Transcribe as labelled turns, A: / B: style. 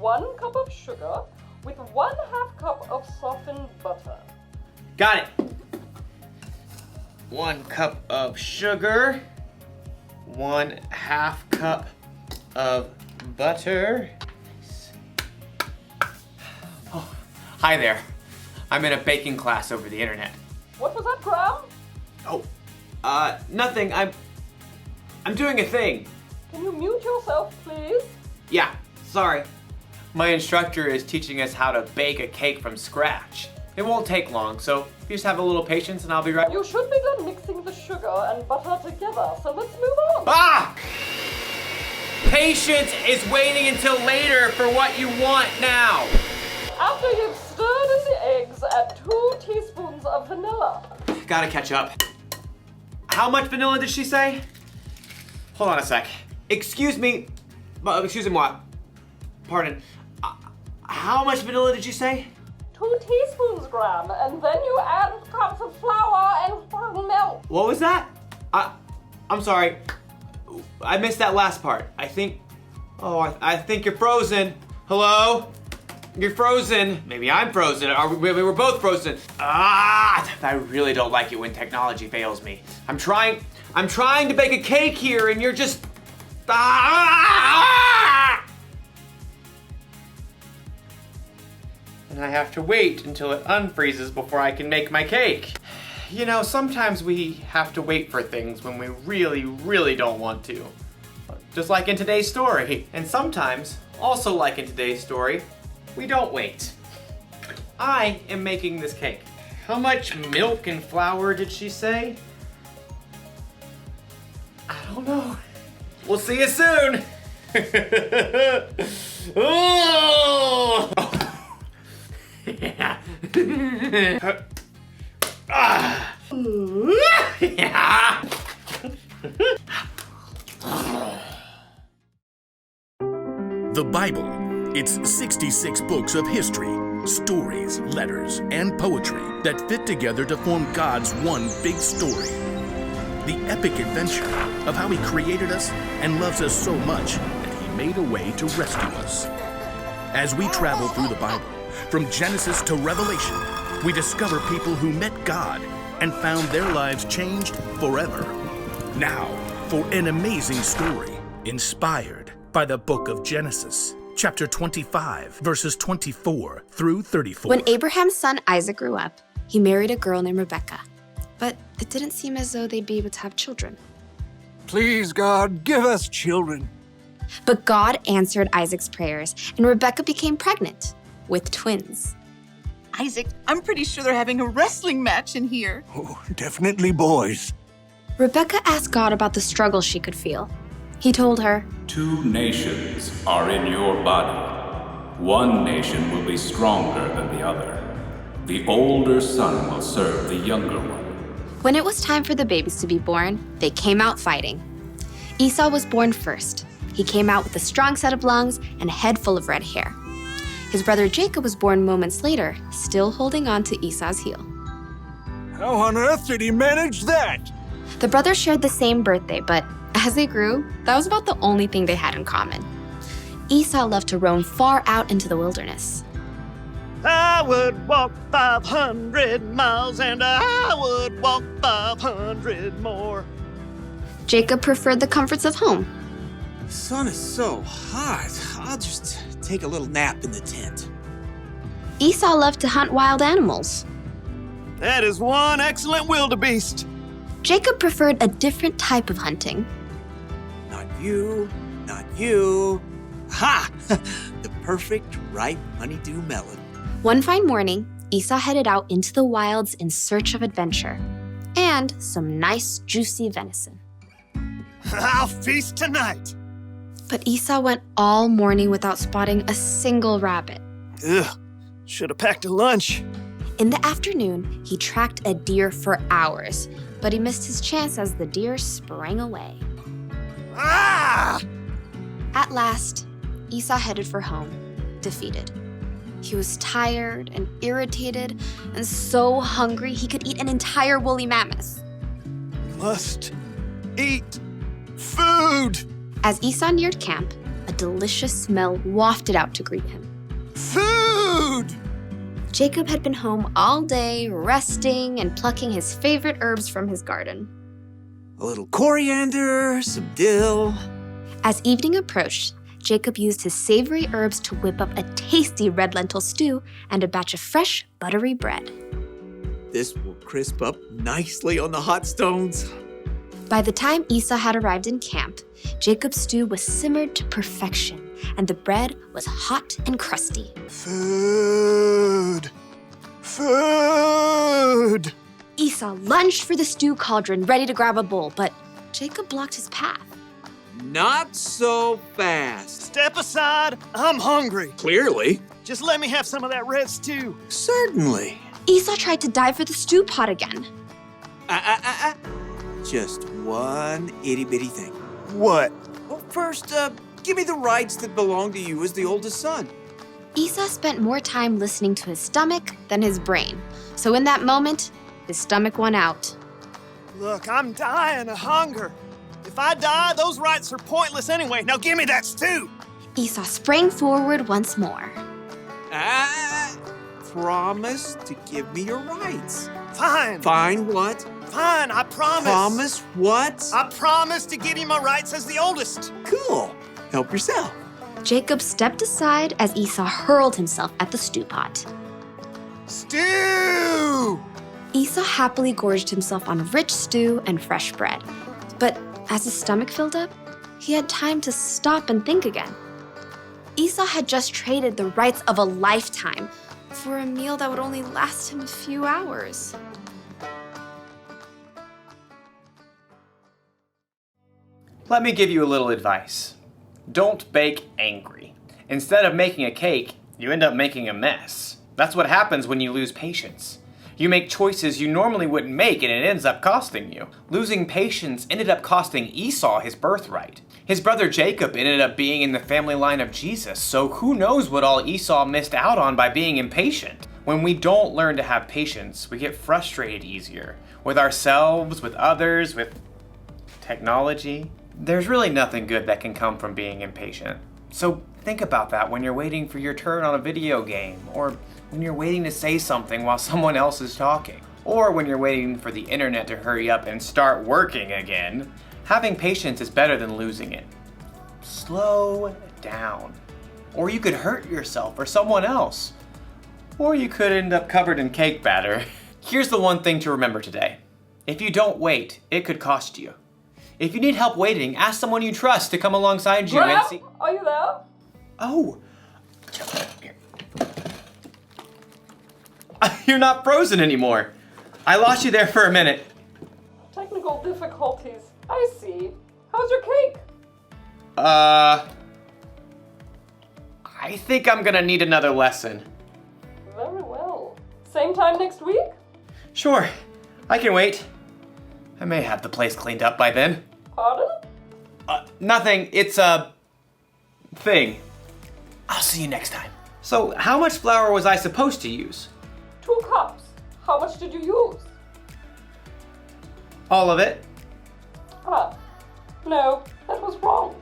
A: 1 cup of sugar with 1/2 cup of softened butter.
B: Got it. 1 cup of sugar, 1/2 cup of butter. Oh, hi there. I'm in a baking class over the internet.
A: What was that, Graham?
B: Oh, nothing. I'm doing a thing.
A: Can you mute yourself, please?
B: Yeah, sorry. My instructor is teaching us how to bake a cake from scratch. It won't take long, so if you just have a little patience and I'll be right.
A: You should be done mixing the sugar and butter together, so let's move on.
B: Ah! Patience is waiting until later for what you want now.
A: After you've stirred in the eggs, add 2 teaspoons of vanilla.
B: Gotta catch up. How much vanilla did she say? Hold on a sec. Excuse me, moi. Pardon. How much vanilla did you say?
A: 2 teaspoons, Graham, and then you add cups of flour and milk.
B: What was that? I'm sorry. I missed that last part. I think you're frozen. Hello? You're frozen. Maybe I'm frozen. Maybe we're both frozen. I really don't like it when technology fails me. I'm trying to bake a cake here and you're just... And I have to wait until it unfreezes before I can make my cake. You know, sometimes we have to wait for things when we really, really don't want to. Just like in today's story. And sometimes, also like in today's story, we don't wait. I am making this cake. How much milk and flour did she say? I don't know. We'll see you soon. Oh! Yeah. Yeah.
C: The Bible. It's 66 books of history, stories, letters, and poetry that fit together to form God's one big story. The epic adventure of how He created us and loves us so much that He made a way to rescue us. As we travel through the Bible, from Genesis to Revelation, we discover people who met God and found their lives changed forever. Now, for an amazing story inspired by the book of Genesis, chapter 25, verses 24 through 34.
D: When Abraham's son Isaac grew up, he married a girl named Rebekah. But it didn't seem as though they'd be able to have children.
E: Please, God, give us children.
D: But God answered Isaac's prayers, and Rebekah became pregnant with twins.
F: Isaac, I'm pretty sure they're having a wrestling match in here.
E: Oh, definitely boys.
D: Rebekah asked God about the struggle she could feel. He told her,
G: 2 nations are in your body. 1 nation will be stronger than the other. The older son will serve the younger one.
D: When it was time for the babies to be born, they came out fighting. Esau was born first. He came out with a strong set of lungs and a head full of red hair. His brother Jacob was born moments later, still holding on to Esau's heel.
E: How on earth did he manage that?
D: The brothers shared the same birthday, but as they grew, that was about the only thing they had in common. Esau loved to roam far out into the wilderness.
H: I would walk 500 miles and I would walk 500 more.
D: Jacob preferred the comforts of home.
I: The sun is so hot. I'll just take a little nap in the tent.
D: Esau loved to hunt wild animals.
H: That is one excellent wildebeest.
D: Jacob preferred a different type of hunting.
I: Not you, not you. Ha! The perfect ripe honeydew melon.
D: One fine morning, Esau headed out into the wilds in search of adventure and some nice, juicy venison.
H: I'll feast tonight.
D: But Esau went all morning without spotting a single rabbit.
H: Ugh, should have packed a lunch.
D: In the afternoon, he tracked a deer for hours, but he missed his chance as the deer sprang away.
H: Ah!
D: At last, Esau headed for home, defeated. He was tired and irritated and so hungry he could eat an entire woolly mammoth.
H: Must eat food.
D: As Esau neared camp, a delicious smell wafted out to greet him.
E: Food!
D: Jacob had been home all day, resting and plucking his favorite herbs from his garden.
I: A little coriander, some dill.
D: As evening approached, Jacob used his savory herbs to whip up a tasty red lentil stew and a batch of fresh, buttery bread.
I: This will crisp up nicely on the hot stones.
D: By the time Esau had arrived in camp, Jacob's stew was simmered to perfection, and the bread was hot and crusty.
E: Food! Food!
D: Esau lunged for the stew cauldron, ready to grab a bowl, but Jacob blocked his path.
I: Not so fast.
H: Step aside, I'm hungry.
I: Clearly.
H: Just let me have some of that red stew.
I: Certainly.
D: Esau tried to dive for the stew pot again.
I: Just one itty-bitty thing.
E: What?
I: Well, first, give me the rights that belong to you as the oldest son.
D: Esau spent more time listening to his stomach than his brain. So in that moment, his stomach won out.
H: Look, I'm dying of hunger. If I die, those rights are pointless anyway. Now give me that stew.
D: Esau sprang forward once more.
I: Promise to give me your rights.
H: Fine.
I: Fine what?
H: Fine, I promise.
I: Promise what?
H: I promise to give you my rights as the oldest.
I: Cool. Help yourself.
D: Jacob stepped aside as Esau hurled himself at the stew pot.
E: Stew!
D: Esau happily gorged himself on rich stew and fresh bread. But as his stomach filled up, he had time to stop and think again. Esau had just traded the rights of a lifetime for a meal that would only last him a few hours.
B: Let me give you a little advice. Don't bake angry. Instead of making a cake, you end up making a mess. That's what happens when you lose patience. You make choices you normally wouldn't make and it ends up costing you. Losing patience ended up costing Esau his birthright. His brother Jacob ended up being in the family line of Jesus, so who knows what all Esau missed out on by being impatient. When we don't learn to have patience, we get frustrated easier. With ourselves, with others, with technology. There's really nothing good that can come from being impatient. So think about that when you're waiting for your turn on a video game, or when you're waiting to say something while someone else is talking, or when you're waiting for the internet to hurry up and start working again. Having patience is better than losing it. Slow down. Or you could hurt yourself or someone else. Or you could end up covered in cake batter. Here's the one thing to remember today. If you don't wait, it could cost you. If you need help waiting, ask someone you trust to come alongside you and see...
A: Are you there?
B: Oh. You're not frozen anymore. I lost you there for a minute.
A: Technical difficulties. I see. How's your cake?
B: I think I'm gonna need another lesson.
A: Very well. Same time next week?
B: Sure, I can wait. I may have the place cleaned up by then.
A: Pardon?
B: Nothing, it's a thing. I'll see you next time. So, how much flour was I supposed to use?
A: 2 cups. How much did you use?
B: All of it?
A: No, that was wrong.